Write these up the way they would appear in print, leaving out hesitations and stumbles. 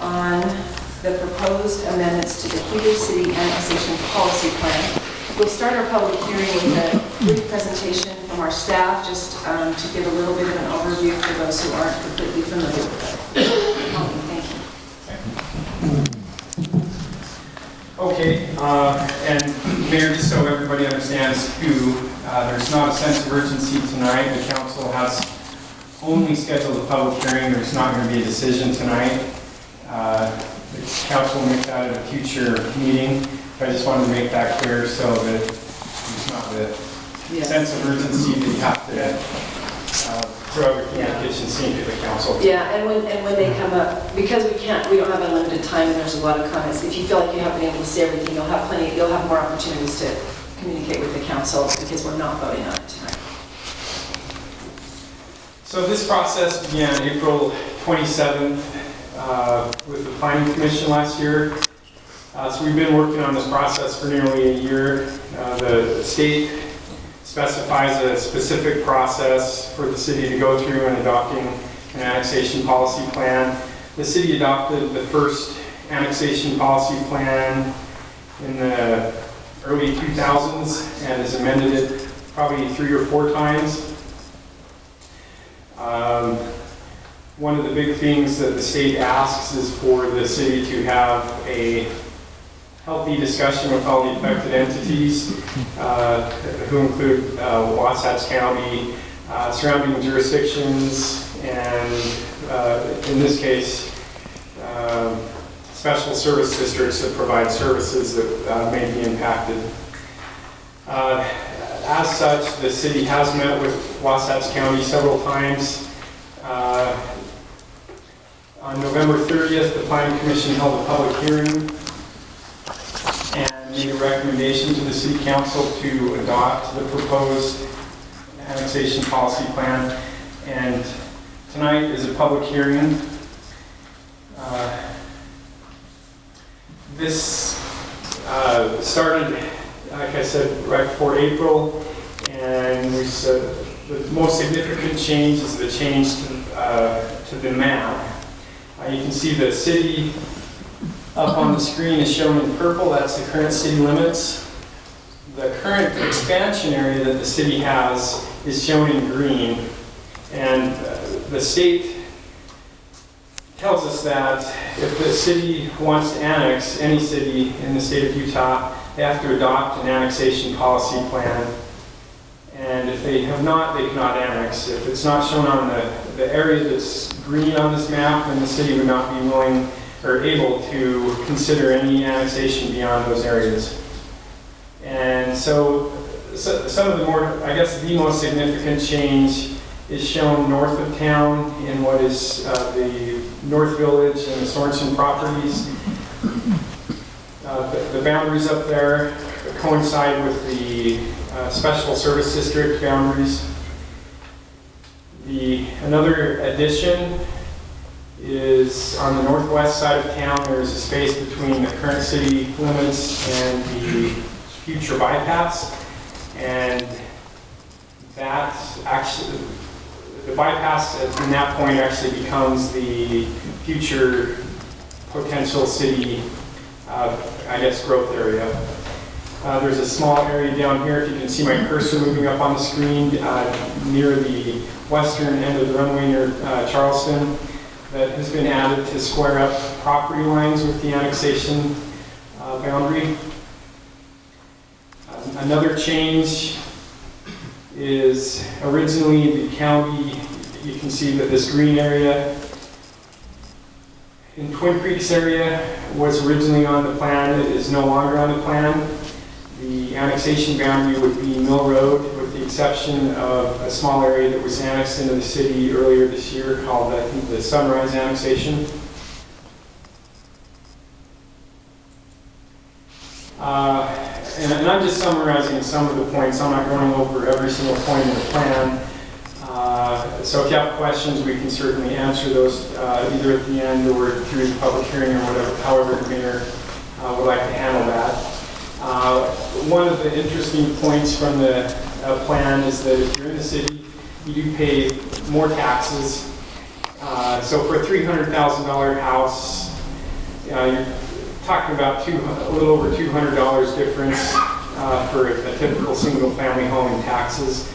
On the proposed amendments to the Heber City Annexation Policy Plan. We'll start our public hearing with a brief presentation from our staff, just to give a little bit of an overview for those who aren't completely familiar with it. Thank you. Okay, and Mayor, just so everybody understands too, there's not a sense of urgency tonight. The council has only scheduled a public hearing. There's not going to be a decision tonight. The council will make that at a future meeting. I just wanted to make that clear so that it's not the sense of urgency that you have to throw your communication scene to the council. Yeah, and when they come up, because we don't have unlimited time and there's a lot of comments, if you feel like you haven't been able to say everything, you'll have more opportunities to communicate with the council because we're not voting on it tonight. So this process began April 27th. With the Planning Commission last year. So we've been working on this process for nearly a year. The state specifies a specific process for the city to go through in adopting an annexation policy plan. The city adopted the first annexation policy plan in the early 2000s and has amended it probably 3 or 4 times. One of the big things that the state asks is for the city to have a healthy discussion with all the affected entities, who include Wasatch County, surrounding jurisdictions, and in this case, special service districts that provide services that may be impacted. As such, the city has met with Wasatch County several times. On November 30th, the Planning Commission held a public hearing and made a recommendation to the City Council to adopt the proposed annexation policy plan. And tonight is a public hearing. This started, like I said, right before April, and we said the most significant change is the change to the map. You can see the city up on the screen is shown in purple. That's the current city limits. The current expansion area that the city has is shown in green. And the state tells us that if the city wants to annex any city in the state of Utah, they have to adopt an annexation policy plan. And if they have not, they cannot annex. If it's not shown on the area that's green on this map, then the city would not be willing or able to consider any annexation beyond those areas. And so some of the more, I guess the most significant change is shown north of town in what is the North Village and the Sorensen properties. The boundaries up there coincide with the special service district boundaries. Another addition is on the northwest side of town. There's a space between the current city limits and the future bypass, and that actually, the bypass at that point actually becomes the future potential city, I guess, growth area. There's a small area down here, if you can see my cursor moving up on the screen, near the western end of the runway near Charleston, that has been added to square up property lines with the annexation boundary. Another change is originally the county, you can see that this green area in Twin Creeks area was originally on the plan. It is no longer on the plan. The annexation boundary would be Mill Road, with the exception of a small area that was annexed into the city earlier this year called, I think, the Sunrise Annexation. And I'm just summarizing some of the points. I'm not going over every single point in the plan. So if you have questions, we can certainly answer those either at the end or through the public hearing or whatever, however the mayor would like to handle that. One of the interesting points from the plan is that if you're in the city, you do pay more taxes So for a $300,000 house, you're talking about a little over $200 difference for a typical single-family home in taxes.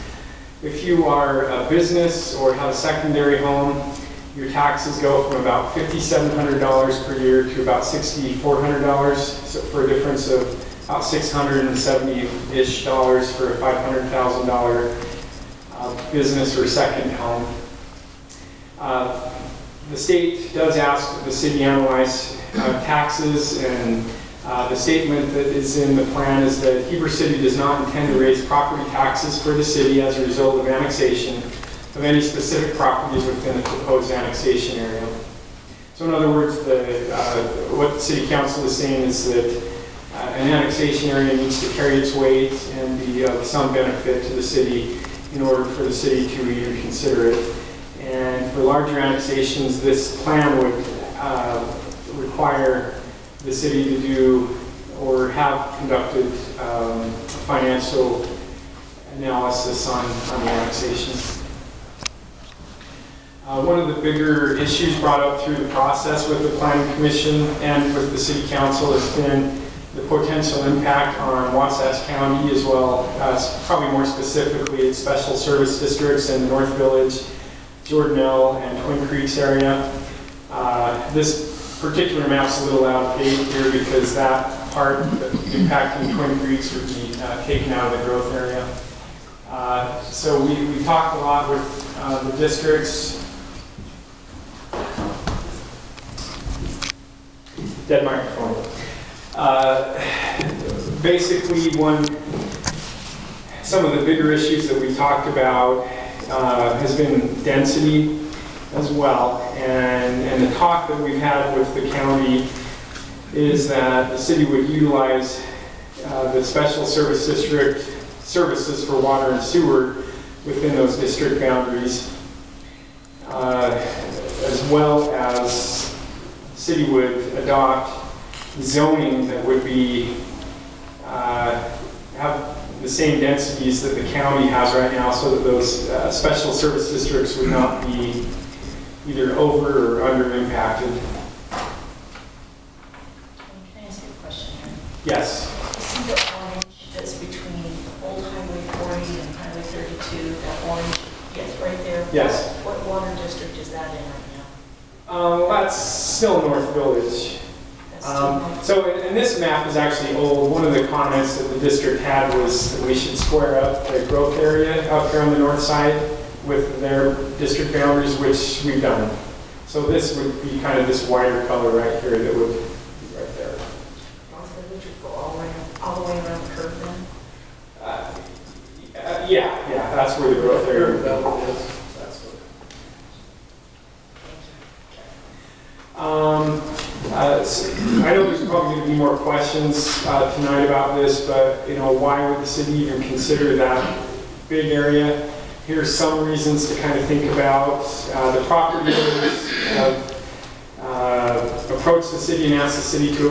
If you are a business or have a secondary home, your taxes go from about $5,700 per year to about $6,400, so for a difference of about $670-ish for a $500,000 business or second home. The state does ask the city analyze taxes, and the statement that is in the plan is that Heber City does not intend to raise property taxes for the city as a result of annexation of any specific properties within the proposed annexation area. So in other words, what the city council is saying is that an annexation area needs to carry its weight and be of some benefit to the city in order for the city to even consider it. And for larger annexations, this plan would require the city to do or have conducted a financial analysis on the annexation. One of the bigger issues brought up through the process with the Planning Commission and with the City Council has been the potential impact on Wasatch County, as well as probably more specifically its special service districts in the North Village, Jordanelle, and Twin Creeks area. This particular map's a little out of date here because that part impacting Twin Creeks would be taken out of the growth area. So we talked a lot with the districts. Dead microphone. Basically, some of the bigger issues that we talked about has been density as well, and the talk that we've had with the county is that the city would utilize the special service district services for water and sewer within those district boundaries, as well as the city would adopt zoning that would be have the same densities that the county has right now, so that those special service districts would not be either over or under impacted. Can I ask you a question here? Yes. You see the orange that's between Old Highway 40 and Highway 32, that orange, yes, right there? Yes. What water district is that in right now? That's still North Village. That's still So, and this map is actually old. One of the comments that the district had was that we should square up the growth area out there on the north side with their district boundaries, which we've done. So this would be kind of this wider color right here that would be right there. North Village would go all the way around the curve then? Yeah, that's where the growth area is. That's what. I know there's probably going to be more questions tonight about this, but why would the city even consider that big area? Here's some reasons to kind of think about. The property owners have approached the city and asked the city to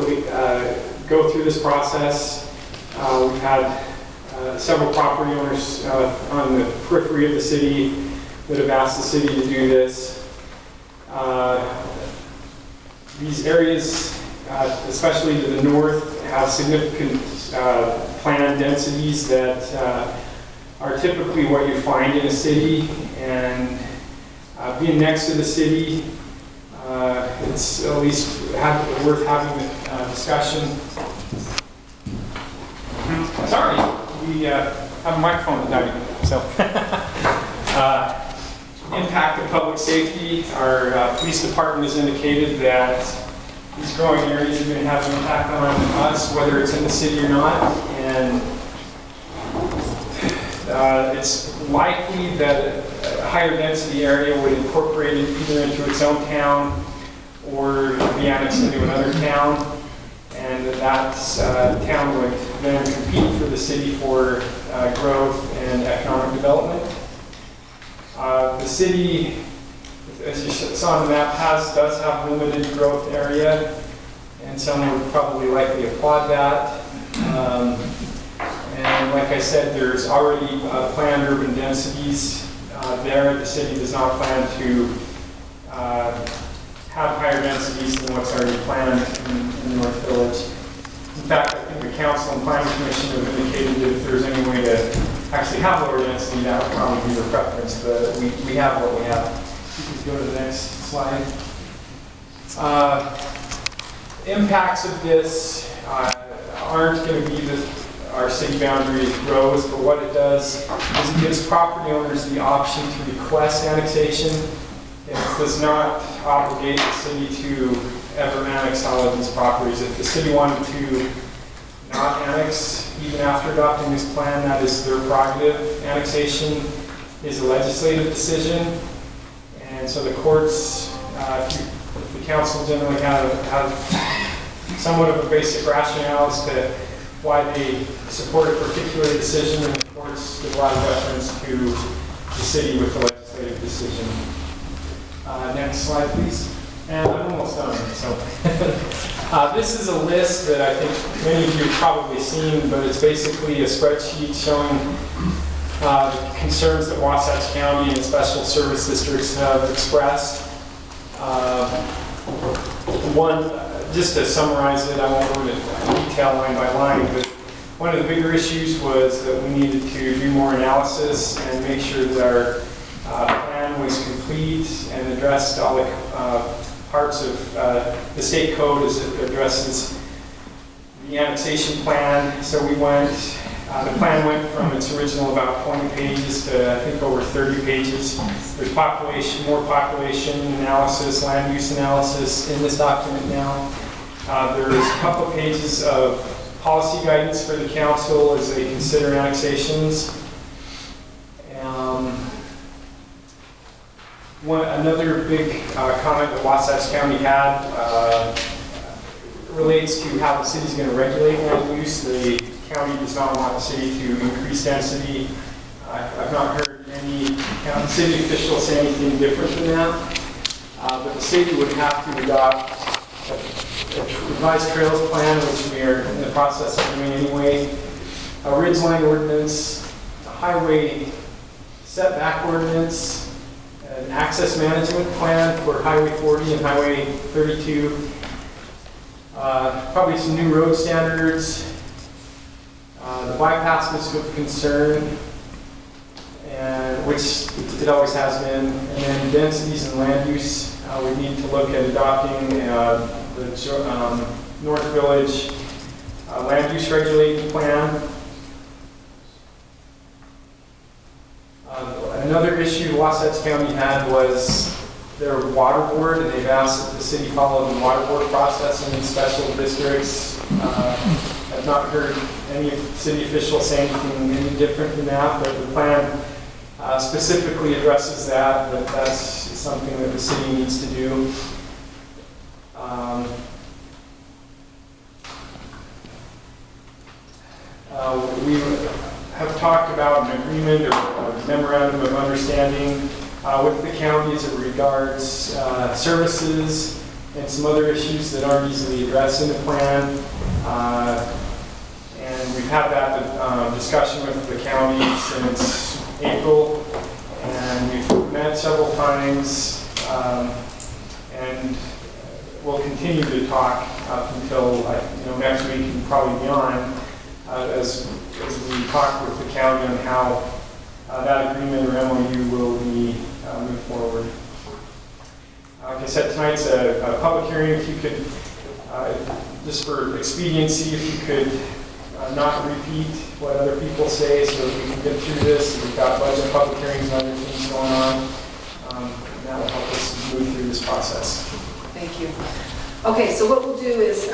go through this process. We've had several property owners on the periphery of the city that have asked the city to do this. These areas, especially to the north, have significant planned densities that are typically what you find in a city, and being next to the city, it's at least worth having a discussion. Sorry, we have a microphone tonight, so. Impact of public safety. Our police department has indicated that these growing areas are going to have an impact on us, whether it's in the city or not, and it's likely that a higher density area would incorporate it either into its own town or be annexed into another town, and that town would then compete for the city for growth and economic development. The city, as you saw on the map, does have limited growth area, and someone would probably likely applaud that. And like I said, there's already planned urban densities there. The city does not plan to have higher densities than what's already planned in North Village. In fact, I think the Council and Planning Commission have indicated that if there's any way to actually have lower density, that would probably be their preference, but we have what we have. You can go to the next slide. Impacts of this aren't going to be that our city boundary grows, but what it does is it gives property owners the option to request annexation. It does not obligate the city to ever annex all of these properties. If the city wanted to not annex, even after adopting this plan, that is their prerogative. Annexation is a legislative decision, and so the courts, the council generally have somewhat of a basic rationale as to why they support a particular decision, and the courts give a lot of deference to the city with the legislative decision. Next slide, please. And I'm almost done. So this is a list that I think many of you have probably seen, but it's basically a spreadsheet showing concerns that Wasatch County and special service districts have expressed. Just to summarize it, I won't go into detail line by line, but one of the bigger issues was that we needed to do more analysis and make sure that our plan was complete and addressed all the parts of the state code as it addresses the annexation plan. So we went, the plan went from its original about 20 pages to I think over 30 pages. There's more population analysis, land use analysis in this document now. There's a couple of pages of policy guidance for the council as they consider annexations. Another big comment that Wasatch County had relates to how the city's going to regulate land use. The county does not want the city to increase density. I've not heard any city officials say anything different than that. But the city would have to adopt a revised trails plan, which we are in the process of doing anyway, a ridgeline ordinance, a highway setback ordinance, an access management plan for Highway 40 and Highway 32, probably some new road standards, the bypass list of concern, and which it always has been, and then densities and land use. We need to look at adopting the North Village land use regulating plan. Another issue Wasatch County had was their water board, and they've asked that the city follow the water board process in special districts. I've not heard any city officials say anything any different than that, but the plan specifically addresses that, but that's something that the city needs to do. We have talked about an agreement or a memorandum of understanding with the county as it regards services and some other issues that aren't easily addressed in the plan. And we've had that discussion with the county since April, and we've met several times, and we'll continue to talk up until next week and probably beyond as we talk with the county on how that agreement or MOU will be moved forward. Like I said, tonight's a public hearing. If you could, just for expediency, if you could not repeat what other people say so that we can get through this. We've got budget public hearings and other things going on. And that will help us move through this process. Thank you. Okay, so what we'll do is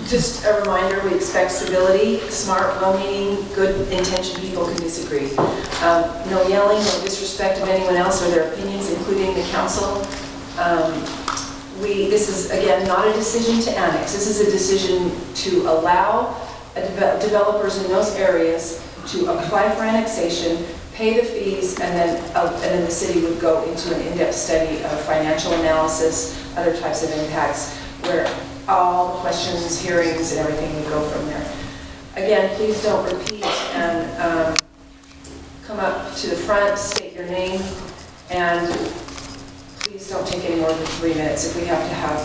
just a reminder, we expect civility. Smart, well-meaning, good-intentioned people can disagree. No yelling, no disrespect of anyone else or their opinions, including the council. This is, again, not a decision to annex. This is a decision to allow developers in those areas to apply for annexation, pay the fees, and then the city would go into an in-depth study of financial analysis, other types of impacts, where all the questions, hearings, and everything would go from there. Again, please don't repeat and come up to the front, state your name, and please Please don't take any more than 3 minutes. If we have to have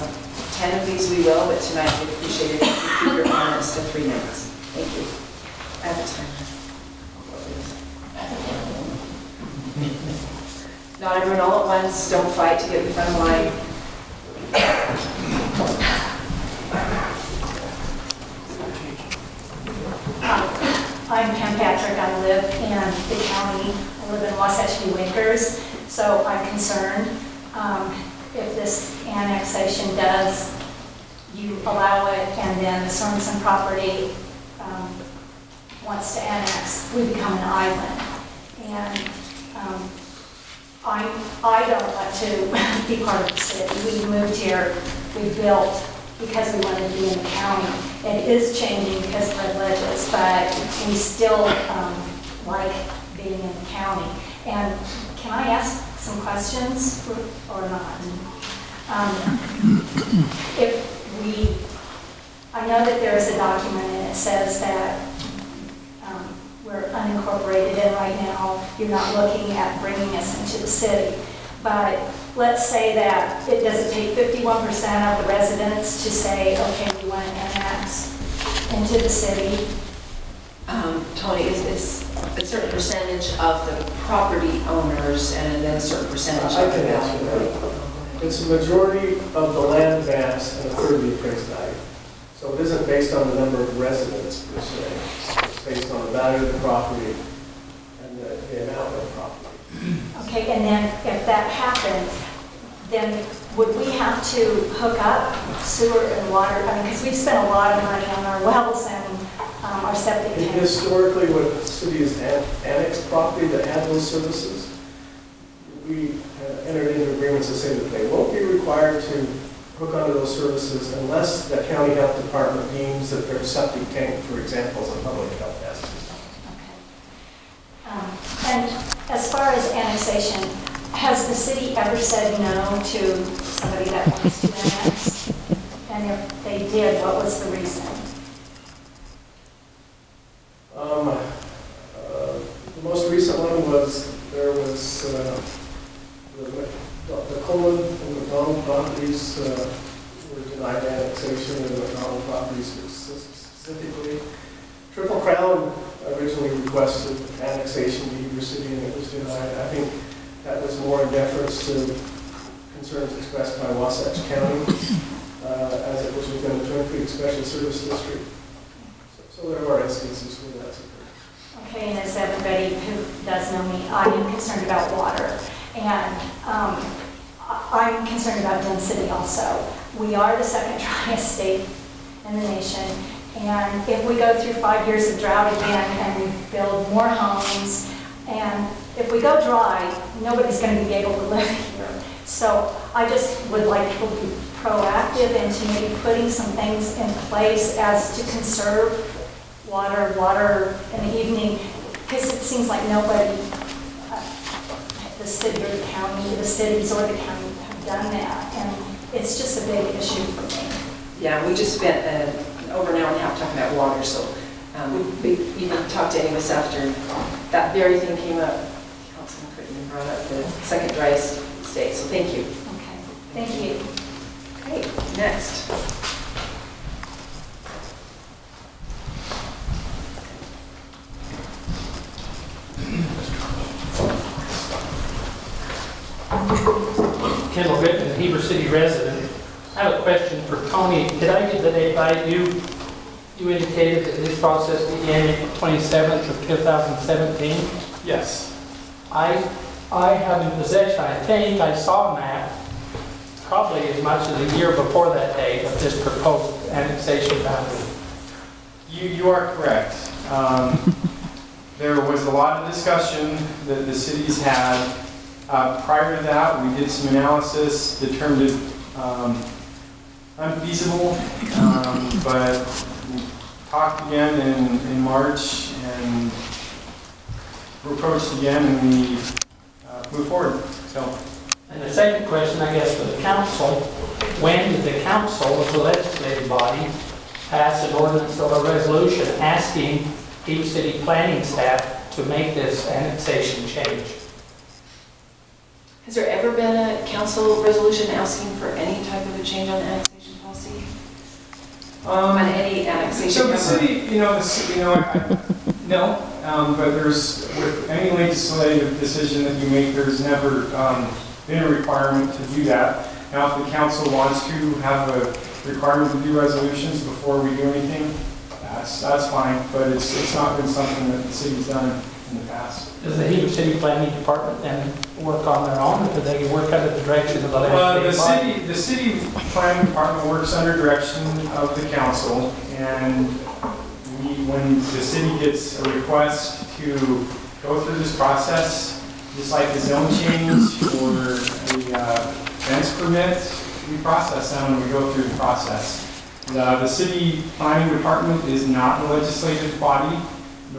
10 of these, we will, but tonight we'd appreciate it if you keep your comments to 3 minutes. Thank you. I have a timer. Not everyone all at once. Don't fight to get in front of the line. I'm Pam Patrick. I live in the county. I live in Wasatch, New Winkers. So I'm concerned if this annexation does, you allow it, and then the Sorensen property wants to annex, we become an island. And I don't want to be part of the city. We moved here, we built because we wanted to be in the county. It is changing because of privileges, but we still like being in the county. And can I ask some questions or not? I know that there is a document and it says that we're unincorporated and right now you're not looking at bringing us into the city. But let's say that it doesn't take 51% of the residents to say, okay, we want to annex into the city. Tony, it's a certain percentage of the property owners and then a certain percentage I of the can answer value. that. It's a majority of the land mass and a third of the appraised value. So it isn't based on the number of residents per se. It's based on the value of the property and the amount of property. Okay, and then if that happened, then would we have to hook up sewer and water? I mean, because we've spent a lot of money on our wells and our septic tanks. Historically, when the city has annexed property that had those services, we entered into agreements to say that they won't be required to hook onto those services unless the county health department deems that their septic tank, for example, is a public health hazard. Okay. And as far as annexation, has the city ever said no to somebody that wants to annex? And if they did, what was the reason? The most recent one was, there was the Coleman and McDonald properties were denied annexation, and the McDonald properties specifically. Triple Crown originally requested annexation to Heber City, and it was denied. I think that was more in deference to concerns expressed by Wasatch County, as it was within the Twin Creek Special Service District. So there are instances where that's occurred. Okay, and as everybody who does know me, I am concerned about water. And I'm concerned about density also. We are the second driest state in the nation. And if we go through 5 years of drought again and we build more homes, and if we go dry, nobody's going to be able to live here. So I just would like people to be proactive into maybe putting some things in place as to conserve water in the evening, because it seems like nobody, the city or the county, the cities or the county have done that, and it's just a big issue for me. Yeah, we just spent over an hour and a half talking about water, so we even talked to any of us after that very thing came up. Councilman Crittenden brought up the second driest state, so thank you. Okay, thank you. Okay, next. Kendall Griffin, Heber City resident. I have a question for Tony. Did I get the date right? You indicated that this process began April 27th of 2017. Yes. I have in possession, I think I saw a map, probably as much as a year before that date, of this proposed annexation boundary. You are correct. There was a lot of discussion that the cities had. Prior to that, we did some analysis, determined it unfeasible, but we talked again in March and were approached again, and we moved forward. So, And the second question, I guess, for the council, when did the council, as the legislative body, pass an ordinance or a resolution asking Heber City planning staff to make this annexation change? Has there ever been a council resolution asking for any type of a change on the annexation policy? On any annexation? So the ever? city, no, but there's, with any legislative decision that you make, there's never been a requirement to do that. Now, if the council wants to have a requirement to do resolutions before we do anything, that's fine, but it's not been something that the city's done in the past. Does the Heber City Planning Department then work on their own, or do they work under the direction of the legislative body? The city planning department works under direction of the council, and when the city gets a request to go through this process, just like a zone change or a fence permit, we process them and we go through the process. The city planning department is not the legislative body,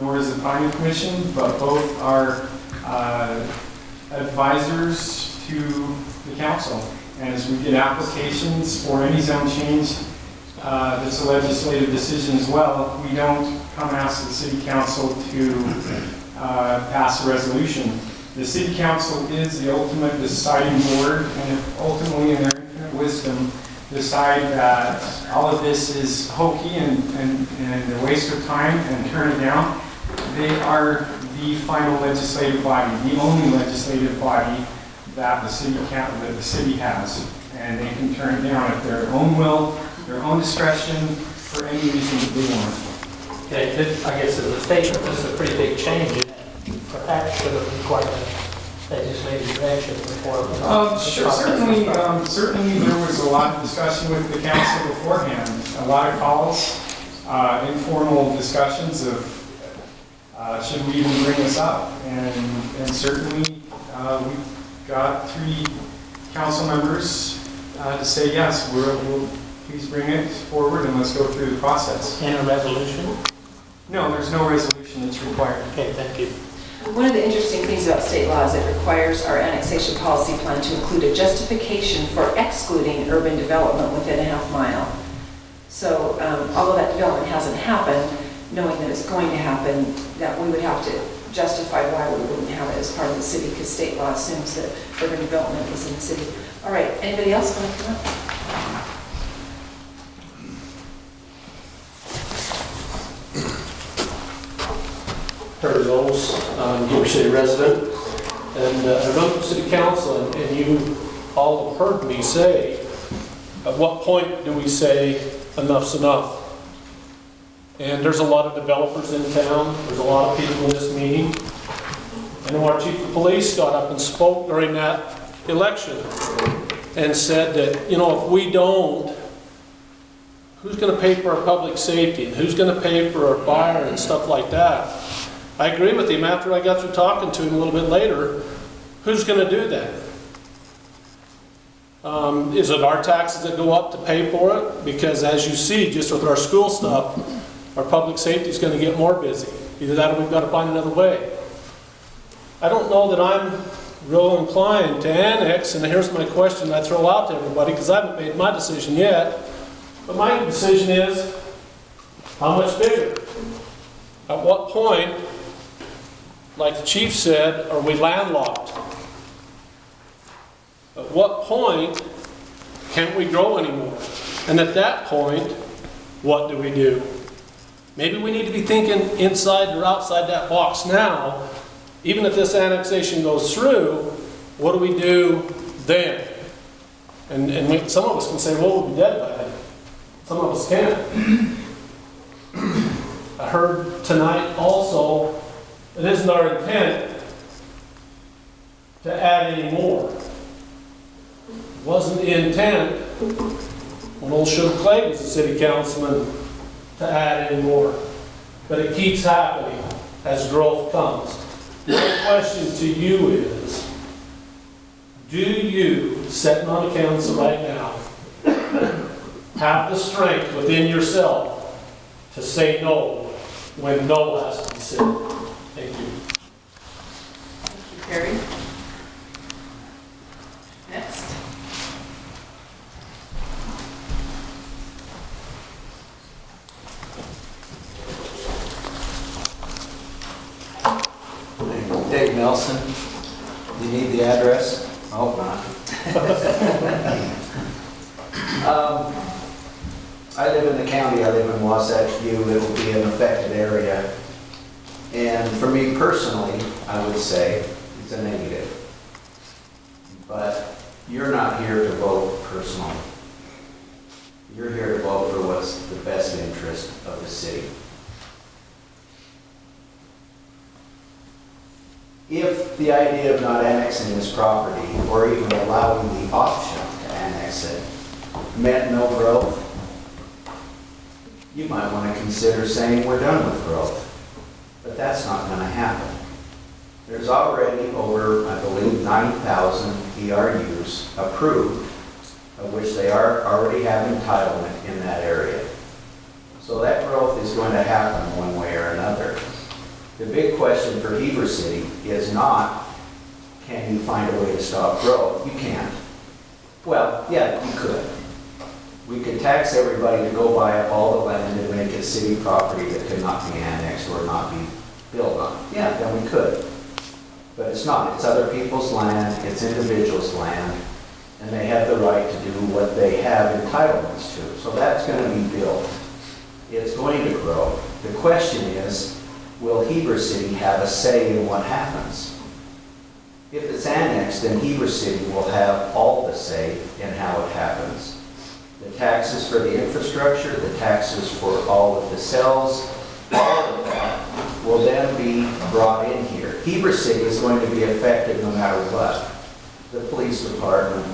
nor is the planning commission, but both are advisors to the council. And as we get applications for any zone change, that's a legislative decision as well. We don't come ask the city council to pass a resolution. The city council is the ultimate deciding board, and if ultimately in their infinite wisdom decide that all of this is hokey and a waste of time and turn it down, they are the final legislative body, the only legislative body that the city has, and they can turn it down at their own will, their own discretion, for any reason that they want. Okay, I guess as a statement, this is a pretty big change, and perhaps should have required legislative direction before. Sure, certainly there was a lot of discussion with the council beforehand, a lot of calls, informal discussions of should we even bring this up, and certainly we got 3 council members to say yes, we'll please bring it forward and let's go through the process. And a resolution? No, there's no resolution that's required. Okay, thank you. One of the interesting things about state law is it requires our annexation policy plan to include a justification for excluding urban development within a half mile. So although that development hasn't happened, knowing that it's going to happen, that we would have to justify why we wouldn't have it as part of the city, because state law assumes that urban development is in the city. All right, anybody else want to come up? Heber Heber City resident, and I run for city council, and you all have heard me say, at what point do we say enough's enough? And there's a lot of developers in town, there's a lot of people in this meeting, and our chief of police got up and spoke during that election and said that, if we don't, who's going to pay for our public safety, and who's going to pay for our fire and stuff like that? I agree with him. After I got through talking to him a little bit later, who's going to do that? Is it our taxes that go up to pay for it? Because as you see, just with our school stuff, our public safety is going to get more busy. Either that or we've got to find another way. I don't know that I'm real inclined to annex, and here's my question I throw out to everybody, because I haven't made my decision yet. But my decision is, how much bigger? At what point, like the chief said, are we landlocked? At what point can't we grow anymore? And at that point, what do we do? Maybe we need to be thinking inside or outside that box now. Even if this annexation goes through, what do we do then? And some of us can say, well, we'll be dead by then. Some of us can't. I heard tonight also, it isn't our intent to add any more. It wasn't the intent when old Sugar Clay was the city councilman to add any more. But it keeps happening as growth comes. My question to you is, do you, sitting on the council right now, have the strength within yourself to say no when no has to be said? Thank you. Thank you, Perry. Next. Dave Nelson. You need the address? hope not. I live in the county, I live in Wasatch View, it will be an affected area. And for me personally, I would say it's a negative. But you're not here to vote personally. You're here to vote for what's the best interest of the city. If the idea of not annexing this property, or even allowing the option to annex it, meant no growth, you might want to consider saying we're done with growth. But that's not going to happen. There's already over, I believe, 9,000 ERUs approved, of which they already have entitlement in that area. So that growth is going to happen one way or another. The big question for Heber City is not, can you find a way to stop growth? You can't. Well, yeah, you could. We could tax everybody to go buy up all the land and make it city property that could not be annexed or not be built on. Yeah, then we could. But it's not. It's other people's land, it's individuals' land, and they have the right to do what they have entitlements to. So that's going to be built. It's going to grow. The question is, will Heber City have a say in what happens? If it's annexed, then Heber City will have all the say in how it happens. The taxes for the infrastructure, the taxes for all of the cells, all of that will then be brought in here. Heber City is going to be affected no matter what. The police department,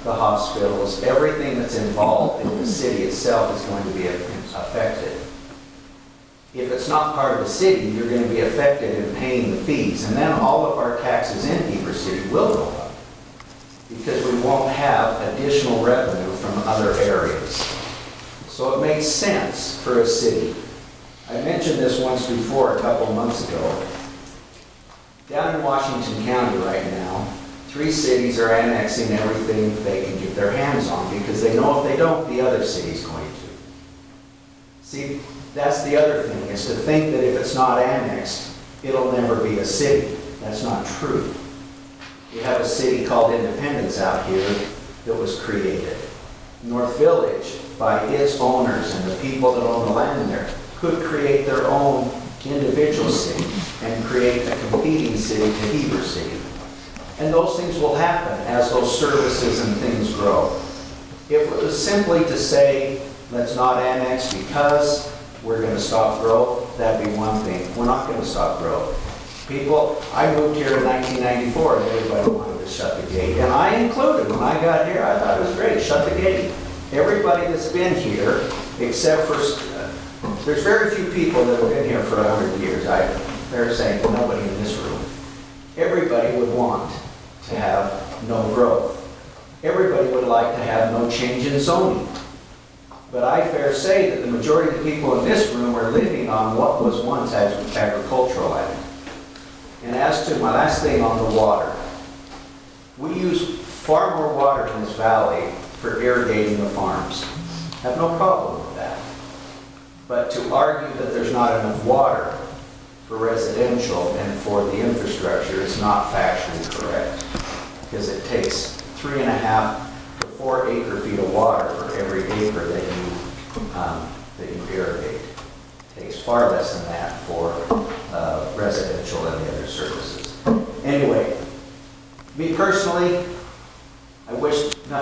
the hospitals, everything that's involved in the city itself is going to be affected. If it's not part of the city, you're going to be affected in paying the fees. And then all of our taxes in Heber City will go up because we won't have additional revenue from other areas. So it makes sense for a city. I mentioned this once before, a couple of months ago. Down in Washington County right now, 3 cities are annexing everything they can get their hands on because they know if they don't, the other city's going to. See, that's the other thing, is to think that if it's not annexed, it'll never be a city. That's not true. You have a city called Independence out here that was created. North Village, by its owners and the people that own the land there, could create their own individual city and create a competing city to Heber City. And those things will happen as those services and things grow. If it was simply to say, let's not annex because we're going to stop growth, that'd be one thing. We're not going to stop growth. People, I moved here in 1994 and everybody wanted to shut the gate. And I included, when I got here, I thought it was great, shut the gate. Everybody that's been here, except for, there's very few people that have been here for 100 years. They're saying nobody in this room. Everybody would want to have no growth. Everybody would like to have no change in zoning. But I fair say that the majority of the people in this room are living on what was once agricultural land. And as to my last thing on the water, we use far more water in this valley for irrigating the farms. I have no problem with that. But to argue that there's not enough water for residential and for the infrastructure is not factually correct. Because it takes 3.5 to 4 acre-feet of water for every acre that you irrigate. It takes far less than that for residential and the other services. Anyway, me personally, I wish not